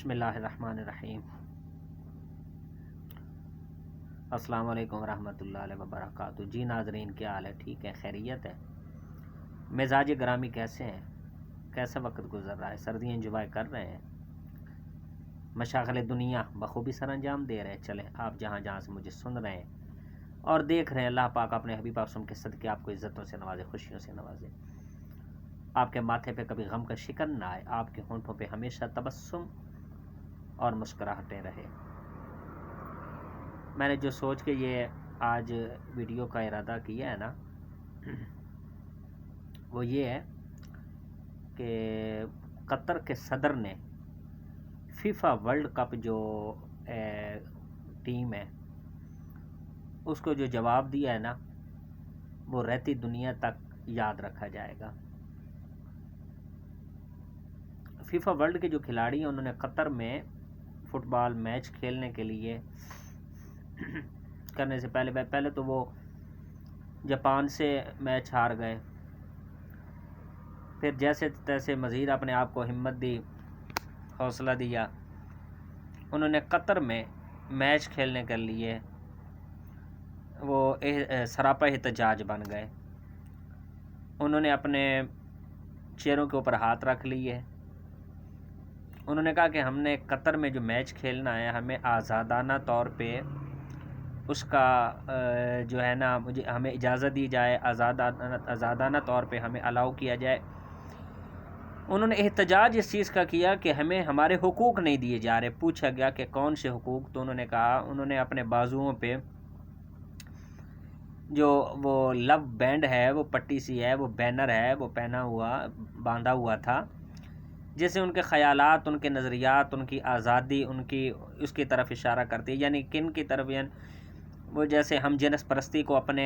بسم اللہ الرحمن الرحیم۔ السلام علیکم ورحمۃ اللہ وبرکاتہ۔ جی ناظرین، کیا حال ہے؟ ٹھیک ہے، خیریت ہے؟ مزاج گرامی کیسے ہیں؟ کیسا وقت گزر رہا ہے؟ سردیاں انجوائے کر رہے ہیں؟ مشاغل دنیا بخوبی سر انجام دے رہے ہیں؟ چلیں، آپ جہاں جہاں سے مجھے سن رہے ہیں اور دیکھ رہے ہیں، اللہ پاک اپنے حبیب معصوم کے صدقے آپ کو عزتوں سے نوازے، خوشیوں سے نوازے، آپ کے ماتھے پہ کبھی غم کا شکن نہ آئے، آپ کے ہونٹوں پہ ہمیشہ تبسم اور مسکراہٹیں رہے۔ میں نے جو سوچ کے یہ آج ویڈیو کا ارادہ کیا ہے نا، وہ یہ ہے کہ قطر کے صدر نے فیفا ورلڈ کپ جو ٹیم ہے اس کو جو جواب دیا ہے نا، وہ رہتی دنیا تک یاد رکھا جائے گا۔ فیفا ورلڈ کے جو کھلاڑی ہیں، انہوں نے قطر میں فٹ بال میچ کھیلنے کے لیے کرنے سے پہلے تو وہ جاپان سے میچ ہار گئے، پھر جیسے تیسے مزید اپنے آپ کو ہمت دی، حوصلہ دیا، انہوں نے قطر میں میچ کھیلنے کے لیے وہ سراپا احتجاج بن گئے۔ انہوں نے اپنے چہروں کے اوپر ہاتھ رکھ لیے، انہوں نے کہا کہ ہم نے قطر میں جو میچ کھیلنا ہے، ہمیں آزادانہ طور پہ اس کا جو ہے نا ہمیں اجازت دی جائے، آزادانہ طور پہ ہمیں الاؤ کیا جائے۔ انہوں نے احتجاج اس چیز کا کیا کہ ہمیں ہمارے حقوق نہیں دیے جا رہے۔ پوچھا گیا کہ کون سے حقوق، تو انہوں نے کہا، انہوں نے اپنے بازوؤں پہ جو وہ لو بینڈ ہے، وہ پٹی سی ہے، وہ بینر ہے، وہ باندھا ہوا تھا، جیسے ان کے خیالات، ان کے نظریات، ان کی آزادی، اس کی طرف اشارہ کرتی ہے۔ یعنی کن کی طرف؟ یعنی وہ جیسے ہم جنس پرستی کو اپنے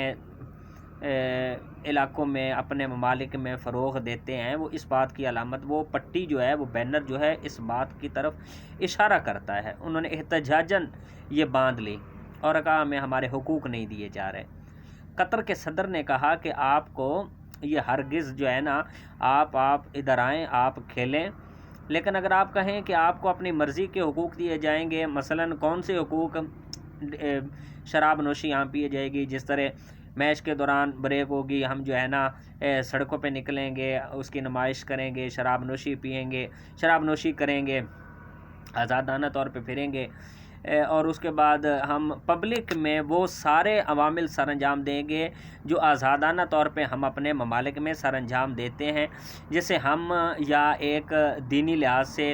علاقوں میں، اپنے ممالک میں فروغ دیتے ہیں، وہ اس بات کی علامت، وہ پٹی جو ہے، وہ بینر جو ہے، اس بات کی طرف اشارہ کرتا ہے۔ انہوں نے احتجاجاً یہ باندھ لی اور کہا ہمیں ہمارے حقوق نہیں دیے جا رہے۔ قطر کے صدر نے کہا کہ آپ کو یہ ہرگز جو ہے نا، آپ ادھر آئیں، آپ کھیلیں، لیکن اگر آپ کہیں کہ آپ کو اپنی مرضی کے حقوق دیے جائیں گے، مثلاً کون سے حقوق؟ شراب نوشی یہاں پی جائے گی، جس طرح میچ کے دوران بریک ہوگی، ہم جو ہے نا سڑکوں پہ نکلیں گے، اس کی نمائش کریں گے، شراب نوشی پئیں گے، شراب نوشی کریں گے، آزادانہ طور پہ پھریں گے، اور اس کے بعد ہم پبلک میں وہ سارے عوامل سر انجام دیں گے جو آزادانہ طور پہ ہم اپنے ممالک میں سر انجام دیتے ہیں، جسے ہم یا ایک دینی لحاظ سے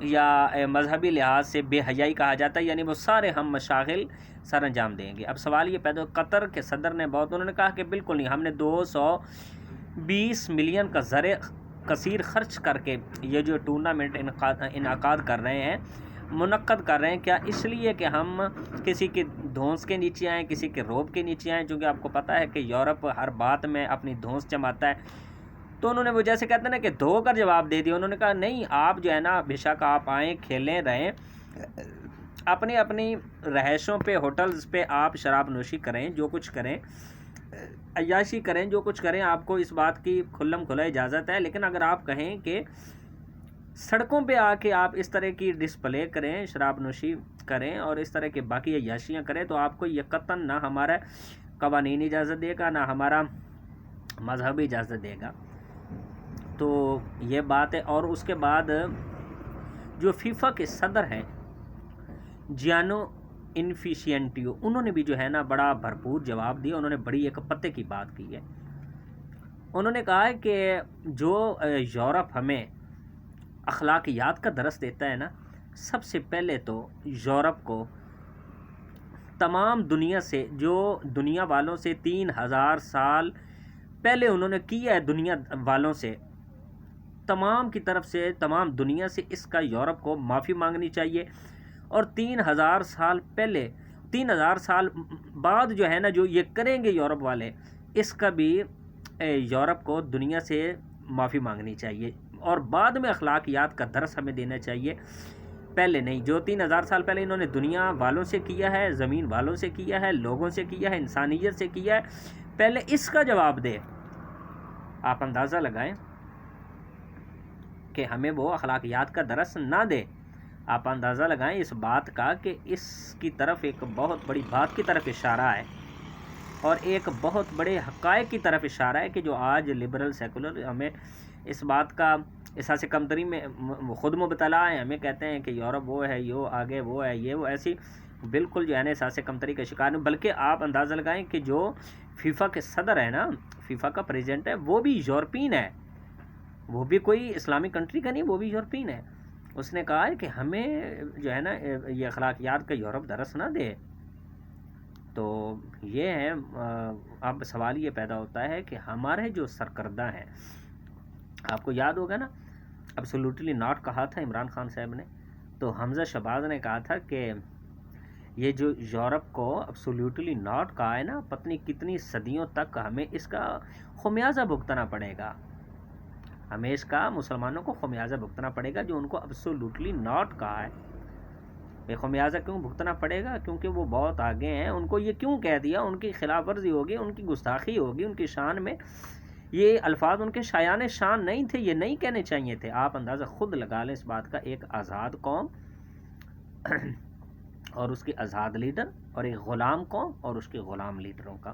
یا مذہبی لحاظ سے بے حیائی کہا جاتا ہے، یعنی وہ سارے ہم مشاغل سر انجام دیں گے۔ اب سوال یہ پیدا، قطر کے صدر نے انہوں نے کہا کہ بالکل نہیں، ہم نے 220 ملین کا زر کثیر خرچ کر کے یہ جو ٹورنامنٹ انعقاد کر رہے ہیں، منعقد کر رہے ہیں، کیا اس لیے کہ ہم کسی کی دھونس کے نیچے آئیں، کسی کے روب کے نیچے آئیں؟ چونکہ آپ کو پتہ ہے کہ یورپ ہر بات میں اپنی دھونس جماتا ہے۔ تو انہوں نے وہ جیسے کہتے ہیں نا کہ دھو کر جواب دے دیا۔ انہوں نے کہا نہیں، آپ جو ہے نا بے شک آپ آئیں، کھیلیں، رہیں، اپنی رہائشوں پہ، ہوٹلز پہ آپ شراب نوشی کریں، جو کچھ کریں، عیاشی کریں، جو کچھ کریں، آپ کو اس بات کی کھلم کھلا اجازت ہے۔ لیکن اگر آپ کہیں کہ سڑکوں پہ آ کے آپ اس طرح کی ڈسپلے کریں، شراب نوشی کریں اور اس طرح کے باقی عیاشیاں کریں، تو آپ کو یہ قطعاً نہ ہمارا قوانین اجازت دے گا، نہ ہمارا مذہب اجازت دے گا۔ تو یہ بات ہے۔ اور اس کے بعد جو فیفا کے صدر ہیں جیانو انفیشینٹیو، انہوں نے بھی جو ہے نا بڑا بھرپور جواب دیا۔ انہوں نے بڑی ایک پتے کی بات کی ہے۔ انہوں نے کہا ہے کہ جو یورپ ہمیں اخلاقیات کا درس دیتا ہے نا، سب سے پہلے تو یورپ کو تمام دنیا سے، جو دنیا والوں سے 3000 سال پہلے انہوں نے کیا ہے، دنیا والوں سے، تمام کی طرف سے، تمام دنیا سے اس کا یورپ کو معافی مانگنی چاہیے۔ اور 3000 سال پہلے، 3000 سال بعد جو ہے نا جو یہ کریں گے یورپ والے، اس کا بھی یورپ کو دنیا سے معافی مانگنی چاہیے، اور بعد میں اخلاقیات کا درس ہمیں دینا چاہیے، پہلے نہیں۔ جو 3000 سال پہلے انہوں نے دنیا والوں سے کیا ہے، زمین والوں سے کیا ہے، لوگوں سے کیا ہے، انسانیت سے کیا ہے، پہلے اس کا جواب دے۔ آپ اندازہ لگائیں کہ ہمیں وہ اخلاقیات کا درس نہ دے، آپ اندازہ لگائیں اس بات کا کہ اس کی طرف ایک بہت بڑی بات کی طرف اشارہ ہے اور ایک بہت بڑے حقائق کی طرف اشارہ ہے کہ جو آج لبرل سیکولر ہمیں اس بات کا احساس کمتری میں خود مبتلا ہیں، ہمیں کہتے ہیں کہ یورپ وہ ہے، یہ آگے وہ ہے، یہ وہ، ایسی بالکل جو ہے نا احساس کمتری کا شکار نہیں، بلکہ آپ اندازہ لگائیں کہ جو فیفا کے صدر ہے نا، فیفا کا پریزیڈنٹ ہے، وہ بھی یورپین ہے، وہ بھی کوئی اسلامی کنٹری کا نہیں، وہ بھی یورپین ہے۔ اس نے کہا ہے کہ ہمیں جو ہے نا یہ اخلاقیات کا یورپ درس نہ دے۔ تو یہ ہے، اب سوال یہ پیدا ہوتا ہے کہ ہمارے جو سرکردہ ہیں، آپ کو یاد ہوگا نا ایبسولوٹلی ناٹ کہا تھا عمران خان صاحب نے، تو حمزہ شہباز نے کہا تھا کہ یہ جو یورپ کو ایبسولوٹلی ناٹ کہا ہے نا، پتنی کتنی صدیوں تک ہمیں اس کا خمیازہ بھگتنا پڑے گا، ہمیں اس کا مسلمانوں کو خمیازہ بھگتنا پڑے گا جو ان کو ایبسولوٹلی ناٹ کہا ہے۔ یہ خمیازہ کیوں بھگتنا پڑے گا؟ کیونکہ وہ بہت آگے ہیں، ان کو یہ کیوں کہہ دیا، ان کی خلاف ورزی ہوگی، ان کی گستاخی ہوگی، ان کی شان میں یہ الفاظ ان کے شایان شان نہیں تھے، یہ نہیں کہنے چاہیے تھے۔ آپ اندازہ خود لگا لیں اس بات کا، ایک آزاد قوم اور اس کے آزاد لیڈر، اور ایک غلام قوم اور اس کے غلام لیڈروں کا۔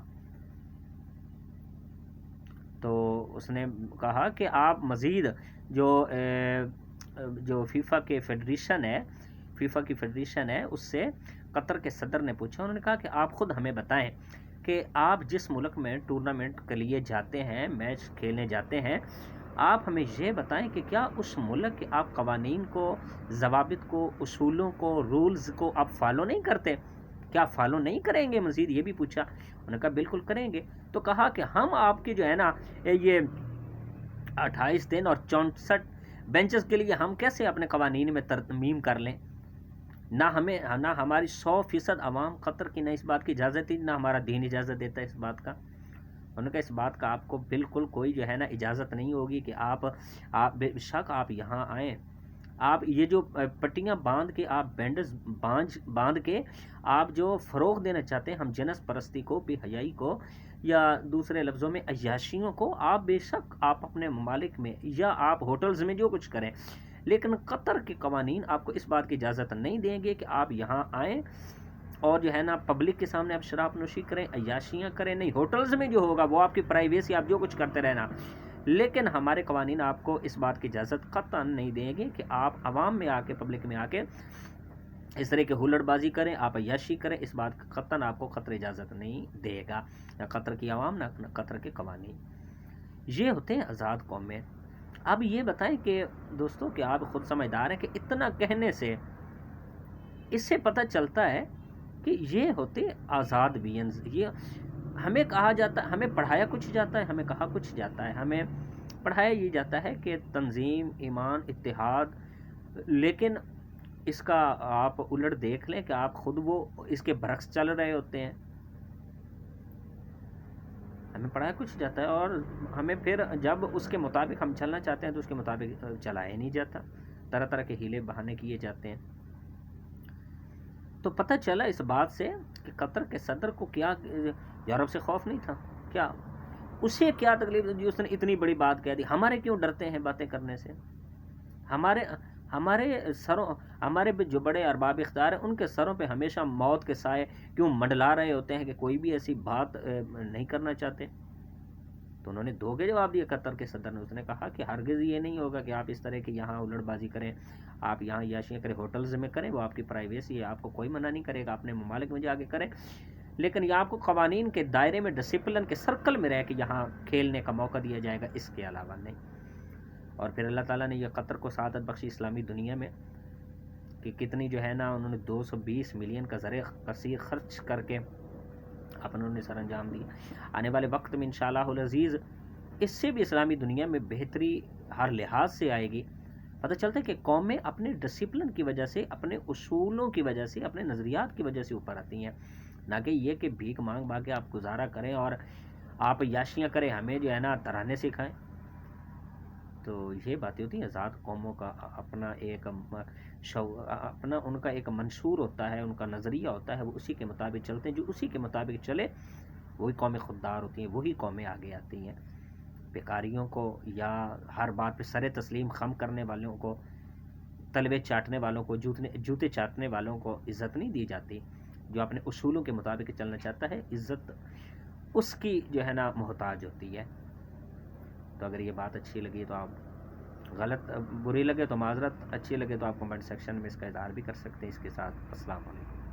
تو اس نے کہا کہ آپ مزید جو فیفا کے فیڈریشن ہے، فیفا کی فیڈریشن ہے، اس سے قطر کے صدر نے پوچھا، انہوں نے کہا کہ آپ خود ہمیں بتائیں کہ آپ جس ملک میں ٹورنامنٹ کے لیے جاتے ہیں، میچ کھیلنے جاتے ہیں، آپ ہمیں یہ بتائیں کہ کیا اس ملک کے آپ قوانین کو، ضوابط کو، اصولوں کو، رولز کو آپ فالو نہیں کرتے؟ کیا فالو نہیں کریں گے؟ مزید یہ بھی پوچھا، انہوں نے کہا بالکل کریں گے۔ تو کہا کہ ہم آپ کی جو ہے نا یہ 28 دن اور 64 بینچز کے لیے ہم کیسے اپنے قوانین میں ترمیم کر لیں؟ نہ ہماری 100% عوام قطر کی نہ اس بات کی اجازت دی، نہ ہمارا دین اجازت دیتا ہے اس بات کا۔ انہوں نے کہا اس بات کا آپ کو بالکل کوئی جو ہے نا اجازت نہیں ہوگی کہ آپ بے شک آپ یہاں آئیں، آپ یہ جو پٹیاں باندھ کے، آپ بینڈز باندھ کے آپ جو فروغ دینا چاہتے ہیں ہم جنس پرستی کو، بے حیائی کو، یا دوسرے لفظوں میں عیاشیوں کو، آپ بے شک آپ اپنے ممالک میں یا آپ ہوٹلز میں جو کچھ کریں، لیکن قطر کے قوانین آپ کو اس بات کی اجازت نہیں دیں گے کہ آپ یہاں آئیں اور جو ہے نا پبلک کے سامنے آپ شراب نوشی کریں، عیاشیاں کریں۔ نہیں، ہوٹلز میں جو ہوگا وہ آپ کی پرائیویسی، آپ جو کچھ کرتے رہنا، لیکن ہمارے قوانین آپ کو اس بات کی اجازت قطعاً نہیں دیں گے کہ آپ عوام میں آ کے، پبلک میں آ کے اس طرح کے ہلڑ بازی کریں، آپ عیاشی کریں، اس بات کا قطعاً آپ کو قطر اجازت نہیں دے گا، نہ قطر کی عوام نہ قطر کے قوانین۔ یہ ہوتے ہیں آزاد قومیں۔ اب یہ بتائیں کہ دوستوں کہ آپ خود سمجھدار ہیں کہ اتنا کہنے سے اس سے پتہ چلتا ہے کہ یہ ہوتے آزاد بینز۔ یہ ہمیں کہا جاتا ہے، ہمیں پڑھایا کچھ جاتا ہے، ہمیں کہا کچھ جاتا ہے، ہمیں پڑھایا یہ جاتا ہے کہ تنظیم، ایمان، اتحاد، لیکن اس کا آپ الٹ دیکھ لیں کہ آپ خود وہ اس کے برعکس چل رہے ہوتے ہیں۔ ہمیں پڑھایا کچھ جاتا ہے اور ہمیں پھر جب اس کے مطابق ہم چلنا چاہتے ہیں تو اس کے مطابق چلا ہی نہیں جاتا، طرح طرح کے ہیلے بہانے کیے جاتے ہیں۔ تو پتہ چلا اس بات سے کہ قطر کے صدر کو کیا یورپ سے خوف نہیں تھا، کیا اسے کیا تکلیف دی، اس نے اتنی بڑی بات کہہ دی۔ ہمارے کیوں ڈرتے ہیں باتیں کرنے سے؟ ہمارے سروں، ہمارے جو بڑے ارباب اختیار ہیں ان کے سروں پہ ہمیشہ موت کے سائے کیوں منڈلا رہے ہوتے ہیں کہ کوئی بھی ایسی بات نہیں کرنا چاہتے؟ تو انہوں نے دھو کے جواب دیا قطر کے صدر نے، اس نے کہا کہ ہرگز یہ نہیں ہوگا کہ آپ اس طرح کی یہاں الڑ بازی کریں، آپ یہاں عیاشیاں کریں، ہوٹلز میں کریں، وہ آپ کی پرائیویسی ہے، آپ کو کوئی منع نہیں کرے گا، اپنے ممالک میں جا کے کریں، لیکن یہ آپ کو قوانین کے دائرے میں، ڈسپلن کے سرکل میں رہ کے یہاں کھیلنے کا موقع دیا جائے گا، اس کے علاوہ نہیں۔ اور پھر اللہ تعالیٰ نے یہ قطر کو سعادت بخشی اسلامی دنیا میں کہ کتنی جو ہے نا انہوں نے 220 ملین کا زر کثیر خرچ کر کے اپنوں نے سر انجام دیا۔ آنے والے وقت میں انشاءاللہ العزیز اس سے بھی اسلامی دنیا میں بہتری ہر لحاظ سے آئے گی۔ پتہ چلتا ہے کہ قومیں اپنے ڈسپلن کی وجہ سے، اپنے اصولوں کی وجہ سے، اپنے نظریات کی وجہ سے اوپر آتی ہیں، نہ کہ یہ کہ بھیک مانگ مانگ کے آپ گزارا کریں اور آپ عیاشیاں کریں، ہمیں جو ہے نا ترانے سکھائیں۔ تو یہ باتیں ہوتی ہیں آزاد قوموں کا اپنا ایک اپنا ان کا ایک منشور ہوتا ہے، ان کا نظریہ ہوتا ہے، وہ اسی کے مطابق چلتے ہیں، جو اسی کے مطابق چلے وہی قومیں خوددار ہوتی ہیں، وہی قومیں آگے آتی ہیں۔ بیکاریوں کو یا ہر بات پہ سر تسلیم خم کرنے والوں کو تلوے چاٹنے والوں کو، جوتے چاٹنے والوں کو عزت نہیں دی جاتی. جو اپنے اصولوں کے مطابق چلنا چاہتا ہے عزت اس کی جو ہے نا محتاج ہوتی ہے. تو اگر یہ بات اچھی لگی تو آپ بری لگے تو معذرت، اچھی لگے تو آپ کمنٹ سیکشن میں اس کا اظہار بھی کر سکتے ہیں. اس کے ساتھ السلام علیکم.